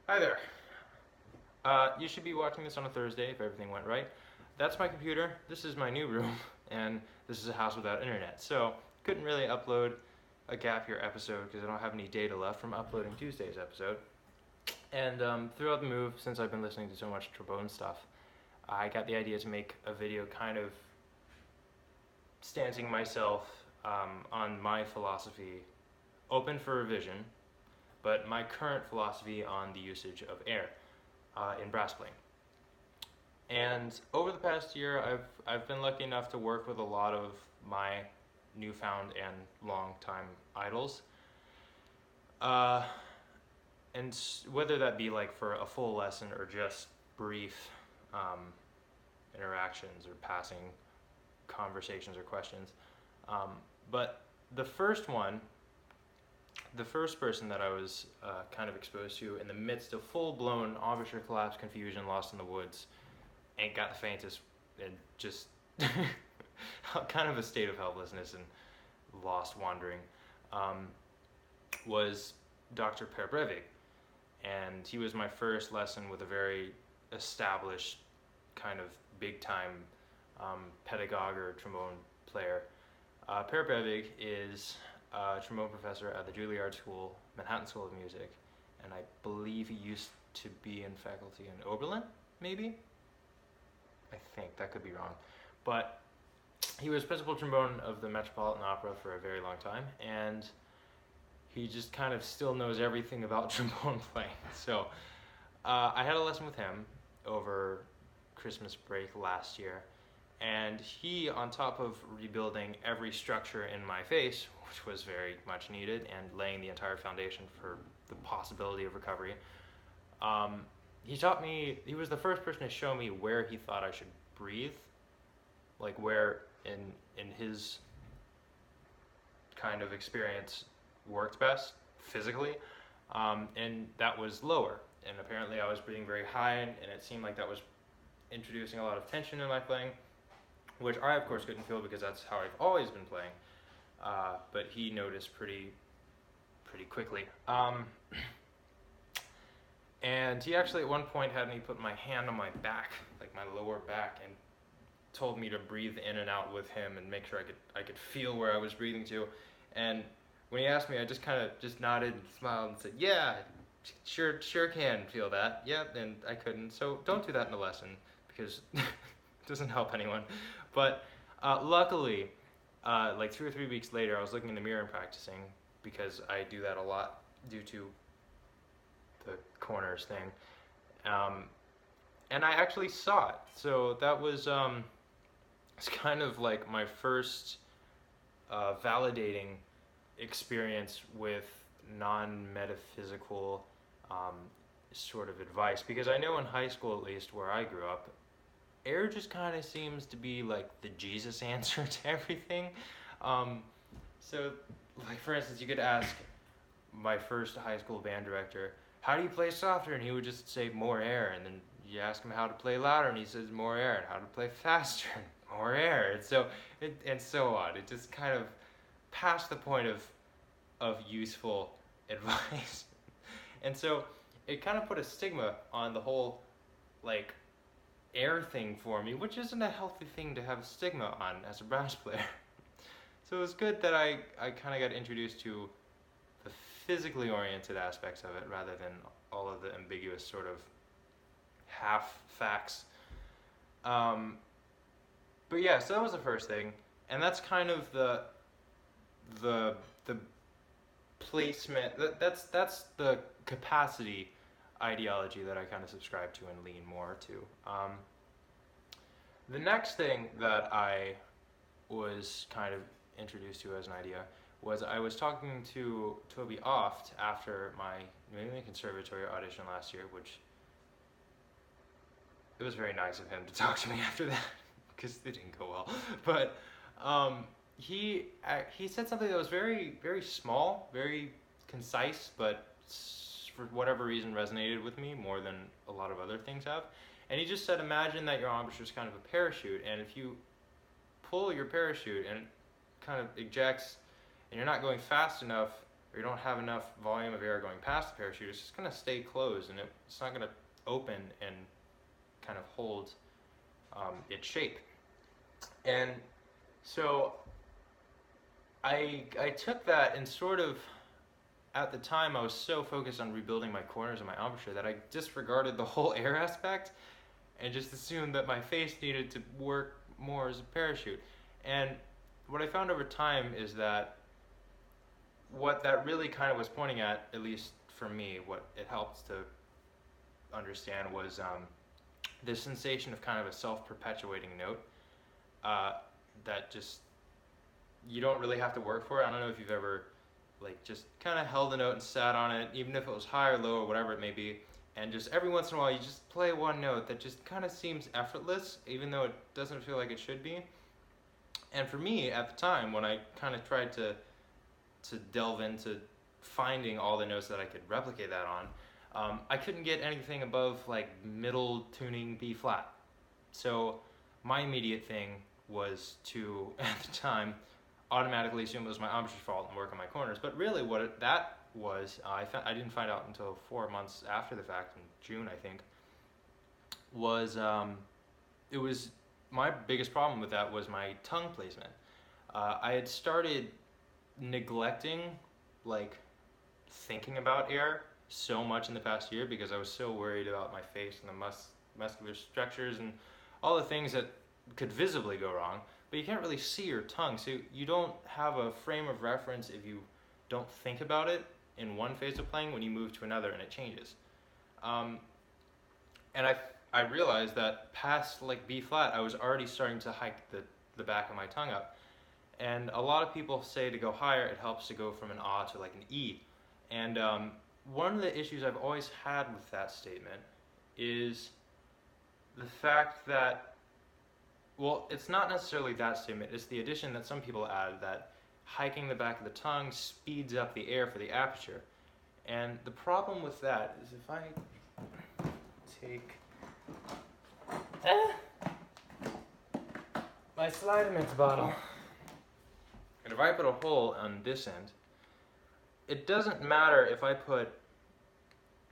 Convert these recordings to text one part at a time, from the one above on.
Hi there. You should be watching this on a Thursday if everything went right. That's my computer. This is my new room, and this is a house without internet. So couldn't really upload a gap year episode because I don't have any data left from uploading Tuesday's episode. And throughout the move, since I've been listening to so much trombone stuff, I got the idea to make a video kind of stancing myself on my philosophy, open for revision, but my current philosophy on the usage of air in brass playing. And over the past year, I've been lucky enough to work with a lot of my newfound and longtime idols. Uh, and whether that be like for a full lesson or just brief um, interactions or passing conversations or questions. But the first one, the first person that I was kind of exposed to in the midst of full-blown embouchure collapse, confusion, lost in the woods, ain't got the faintest, and just kind of a state of helplessness and lost wandering, was Dr. Per Breivik. And he was my first lesson with a very established kind of big-time pedagogue or trombone player. Per Breivik is a trombone professor at the Juilliard School, Manhattan School of Music, and I believe he used to be in faculty in Oberlin, maybe? I think, that could be wrong. But he was principal trombone of the Metropolitan Opera for a very long time, and he just kind of still knows everything about trombone playing. So I had a lesson with him over Christmas break last year, and he, on top of rebuilding every structure in my face, which was very much needed, and laying the entire foundation for the possibility of recovery, he taught me, he was the first person to show me where he thought I should breathe, like where in his kind of experience worked best physically, and that was lower. And apparently I was breathing very high, and it seemed like that was introducing a lot of tension in my playing, which I of course couldn't feel because that's how I've always been playing. But he noticed pretty quickly. And he actually at one point had me put my hand on my back, like my lower back, and told me to breathe in and out with him and make sure I could feel where I was breathing to. And when he asked me, I just kind of just nodded and smiled and said, "Yeah, sure can feel that. Yep," and I couldn't. So don't do that in a lesson because it doesn't help anyone. But luckily, like 2 or 3 weeks later, I was looking in the mirror and practicing because I do that a lot due to the corners thing. And I actually saw it. So that was it's kind of like my first validating experience with non-metaphysical sort of advice, because I know in high school, at least where I grew up, air just kind of seems to be like the Jesus answer to everything. So like for instance, you could ask my first high school band director, "How do you play softer?" And he would just say more air. And then you ask him how to play louder, and he says more air. And how to play faster, and more air. And so on. It just kind of past the point of useful advice. And so it kind of put a stigma on the whole like air thing for me, which isn't a healthy thing to have a stigma on as a brass player. So it was good that I kind of got introduced to the physically oriented aspects of it rather than all of the ambiguous sort of half facts. But yeah, so that was the first thing, and that's kind of the placement. That's the capacity ideology that I kind of subscribe to and lean more to. The next thing that I was kind of introduced to as an idea was I was talking to Toby Oft after my New England Conservatory audition last year, which it was very nice of him to talk to me after that because it didn't go well. But he said something that was very small, very concise, but for whatever reason resonated with me more than a lot of other things have. And he just said, imagine that your embouchure is kind of a parachute, and if you pull your parachute and it kind of ejects, and you're not going fast enough, or you don't have enough volume of air going past the parachute, it's just going to stay closed, and it's not going to open and kind of hold its shape. And so I took that, and sort of, at the time I was so focused on rebuilding my corners and my embouchure that I disregarded the whole air aspect and just assumed that my face needed to work more as a parachute. And what I found over time is that what that really kind of was pointing at least for me, what it helped to understand was this sensation of kind of a self-perpetuating note that just, you don't really have to work for it. I don't know if you've ever like just kind of held a note and sat on it, even if it was high or low or whatever it may be, and just every once in a while you just play one note that just kind of seems effortless, even though it doesn't feel like it should be. And for me at the time, when I kind of tried to delve into finding all the notes that I could replicate that on, I couldn't get anything above like middle tuning B flat. So my immediate thing was to, at the time, automatically assume it was my embouchure fault and work on my corners. But really what that was, I didn't find out until 4 months after the fact, in June I think, was it was, my biggest problem with that was my tongue placement. I had started neglecting like thinking about air so much in the past year because I was so worried about my face and the muscular structures and all the things that could visibly go wrong, but you can't really see your tongue, so you don't have a frame of reference if you don't think about it in one phase of playing when you move to another and it changes. And I realized that past like B flat, I was already starting to hike the back of my tongue up. And a lot of people say to go higher, it helps to go from an ah to like an E. And one of the issues I've always had with that statement is the fact that, well, it's not necessarily that statement, it's the addition that some people add that hiking the back of the tongue speeds up the air for the aperture. And the problem with that is if I take my Slide Mix bottle, and if I put a hole on this end, it doesn't matter if I put,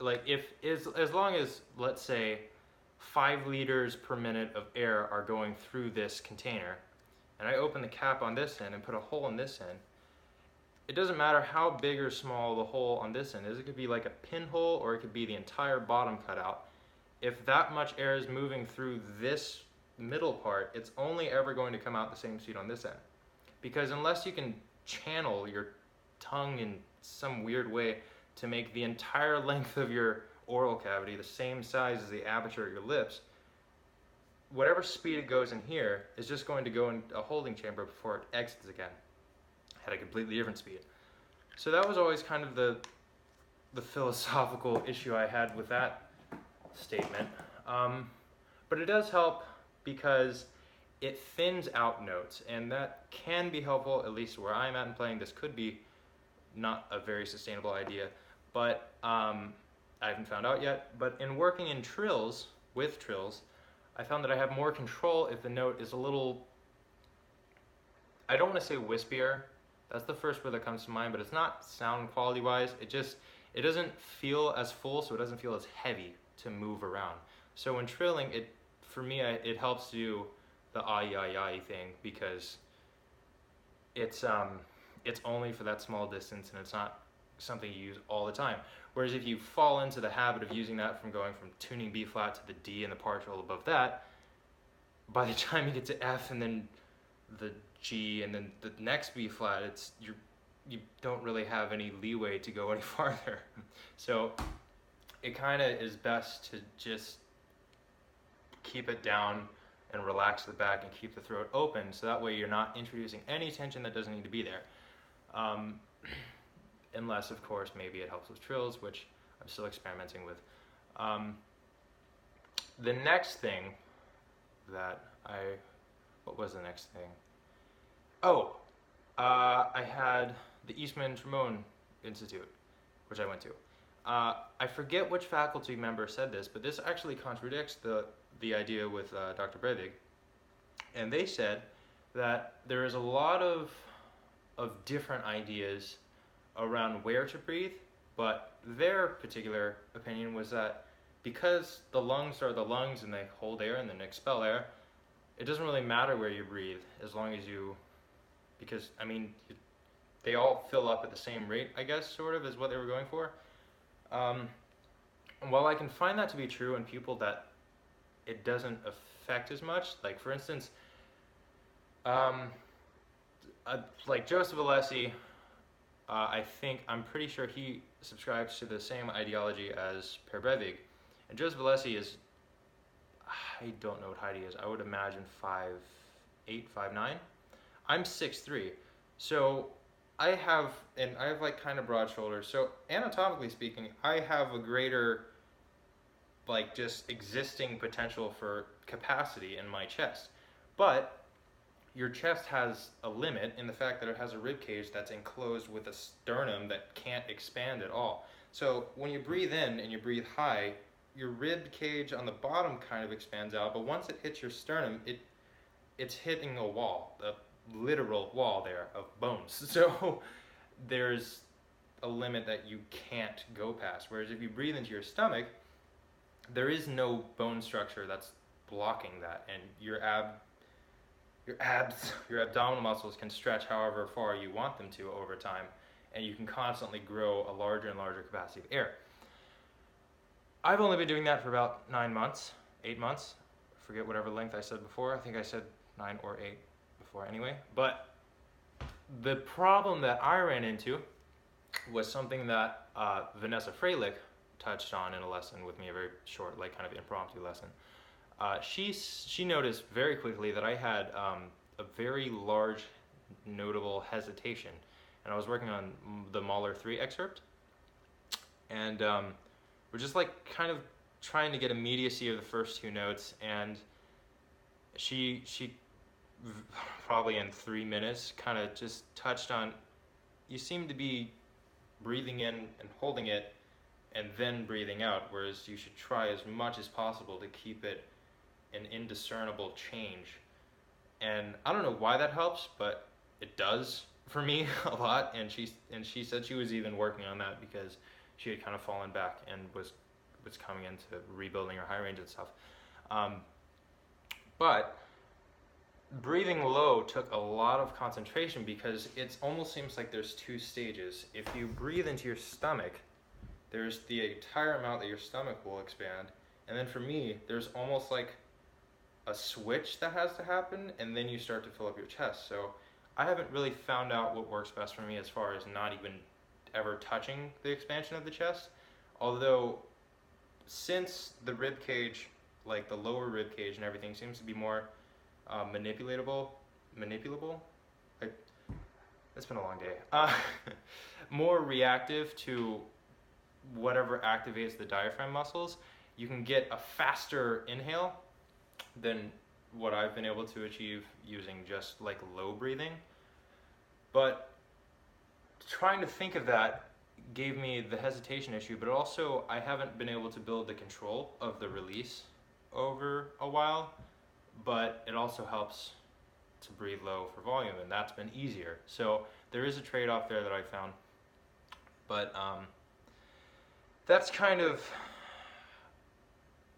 like, as long as, let's say, 5 liters per minute of air are going through this container, and I open the cap on this end and put a hole in this end, it doesn't matter how big or small the hole on this end is. It could be like a pinhole, or it could be the entire bottom cut out. If that much air is moving through this middle part, it's only ever going to come out the same speed on this end. Because unless you can channel your tongue in some weird way to make the entire length of your oral cavity the same size as the aperture of your lips, whatever speed it goes in here is just going to go in a holding chamber before it exits again at a completely different speed. So that was always kind of the philosophical issue I had with that statement. But it does help because it thins out notes, and that can be helpful, at least where I'm at in playing. This could be not a very sustainable idea, but I haven't found out yet. But in working in trills, with trills, I found that I have more control if the note is a little, I don't want to say wispier, that's the first word that comes to mind, but it's not sound quality wise, it doesn't feel as full, so it doesn't feel as heavy to move around. So when trilling, for me, it helps do the ah thing, because it's only for that small distance and it's not something you use all the time. Whereas if you fall into the habit of using that from going from tuning B flat to the D and the partial above that, by the time you get to F and then the G and then the next B flat, you don't really have any leeway to go any farther. So it kind of is best to just keep it down and relax the back and keep the throat open, so that way you're not introducing any tension that doesn't need to be there. Unless, of course, maybe it helps with trills, which I'm still experimenting with. The next thing that what was the next thing? Oh, I had the Eastman Trombone Institute, which I went to. I forget which faculty member said this, but this actually contradicts the idea with Dr. Breivik. And they said that there is a lot of different ideas around where to breathe, but their particular opinion was that because the lungs are the lungs and they hold air and then expel air, it doesn't really matter where you breathe as long as you, because I mean, they all fill up at the same rate, I guess, sort of, is what they were going for. And while I can find that to be true in people that it doesn't affect as much, like for instance, like Joseph Alessi, I'm pretty sure he subscribes to the same ideology as Per Breivik. And Joseph Alessi is, I don't know what height he is. I would imagine 5'8", 5'9". I'm 6'3", so I have like kind of broad shoulders. So anatomically speaking, I have a greater like just existing potential for capacity in my chest. But your chest has a limit in the fact that it has a rib cage that's enclosed with a sternum that can't expand at all. So when you breathe in and you breathe high, your rib cage on the bottom kind of expands out, but once it hits your sternum, it's hitting a wall, a literal wall there of bones. So there's a limit that you can't go past. Whereas if you breathe into your stomach, there is no bone structure that's blocking that, and your abdominal muscles can stretch however far you want them to over time, and you can constantly grow a larger and larger capacity of air. I've only been doing that for about 9 months, 8 months. I forget whatever length I said before. I think I said 9 or 8 before anyway. But the problem that I ran into was something that Vanessa Freilich touched on in a lesson with me, a very short, like kind of impromptu lesson. She noticed very quickly that I had a very large, notable hesitation, and I was working on the Mahler 3 excerpt, and we're just like kind of trying to get immediacy of the first 2 notes, and she probably in 3 minutes kind of just touched on, you seem to be breathing in and holding it and then breathing out, whereas you should try as much as possible to keep it an indiscernible change. And I don't know why that helps, but it does for me a lot. And she said she was even working on that because she had kind of fallen back and was coming into rebuilding her high range and stuff. But breathing low took a lot of concentration because it almost seems like there's 2 stages. If you breathe into your stomach, there's the entire amount that your stomach will expand, and then for me, there's almost like a switch that has to happen, and then you start to fill up your chest. So I haven't really found out what works best for me as far as not even ever touching the expansion of the chest, although since the rib cage, like the lower rib cage and everything, seems to be more manipulable. It's been a long day. More reactive to whatever activates the diaphragm muscles, you can get a faster inhale than what I've been able to achieve using just like low breathing. But trying to think of that gave me the hesitation issue, but also I haven't been able to build the control of the release over a while, but it also helps to breathe low for volume, and that's been easier. So there is a trade-off there that I found, but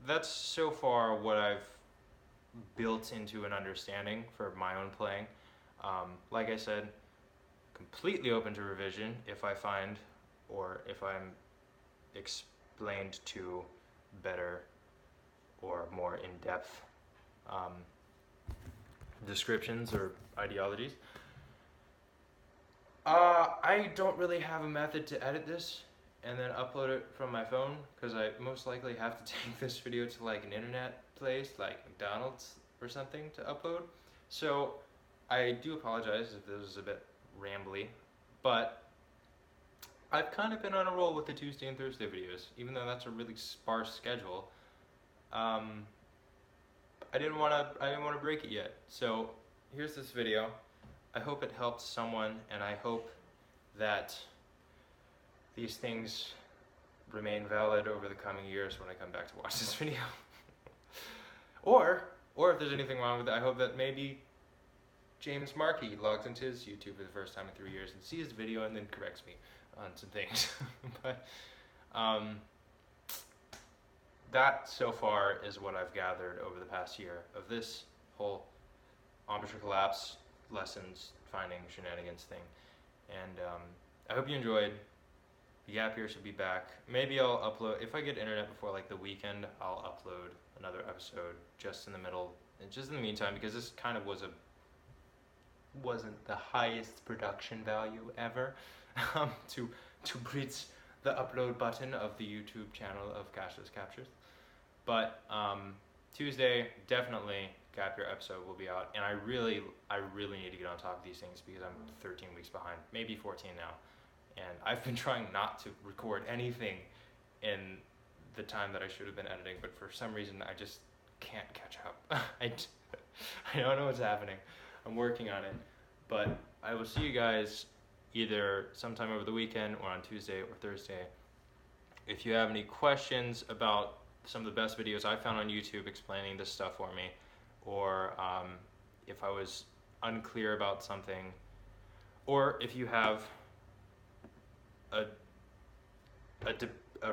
that's so far what I've built into an understanding for my own playing. Like I said, completely open to revision if I find, or if I'm explained to better or more in-depth descriptions or ideologies. I don't really have a method to edit this and then upload it from my phone, because I most likely have to take this video to like an internet place like McDonald's or something to upload. So I do apologize if this is a bit rambly, but I've kind of been on a roll with the Tuesday and Thursday videos, even though that's a really sparse schedule. I didn't want to break it yet. So here's this video. I hope it helped someone, and I hope that these things remain valid over the coming years when I come back to watch this video. or if there's anything wrong with it, I hope that maybe James Markey logs into his YouTube for the first time in 3 years and sees the video and then corrects me. on some things. But that so far is what I've gathered over the past year of this whole embouchure collapse lessons finding shenanigans thing. And I hope you enjoyed. The gap year should be back. Maybe I'll upload, if I get internet before like the weekend, I'll upload another episode just in the middle, and just in the meantime, because this kind of wasn't the highest production value ever, to reach the upload button of the YouTube channel of Cashless Captures. But Tuesday, definitely gap year episode will be out, and I really need to get on top of these things because I'm 13 weeks behind, maybe 14 now. And I've been trying not to record anything in the time that I should have been editing, but for some reason I just can't catch up. I don't know what's happening. I'm working on it. But I will see you guys either sometime over the weekend or on Tuesday or Thursday. If you have any questions about some of the best videos I found on YouTube explaining this stuff for me, or if I was unclear about something, or if you have a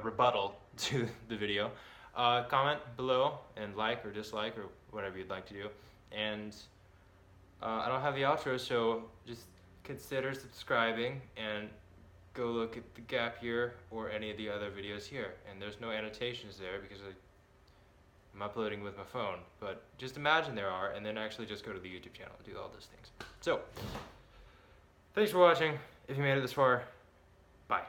rebuttal to the video, comment below and like or dislike or whatever you'd like to do. And I don't have the outro, so just consider subscribing and go look at the gap year or any of the other videos here. And there's no annotations there because I'm uploading with my phone, but just imagine there are, and then actually just go to the YouTube channel and do all those things. So thanks for watching. If you made it this far, bye.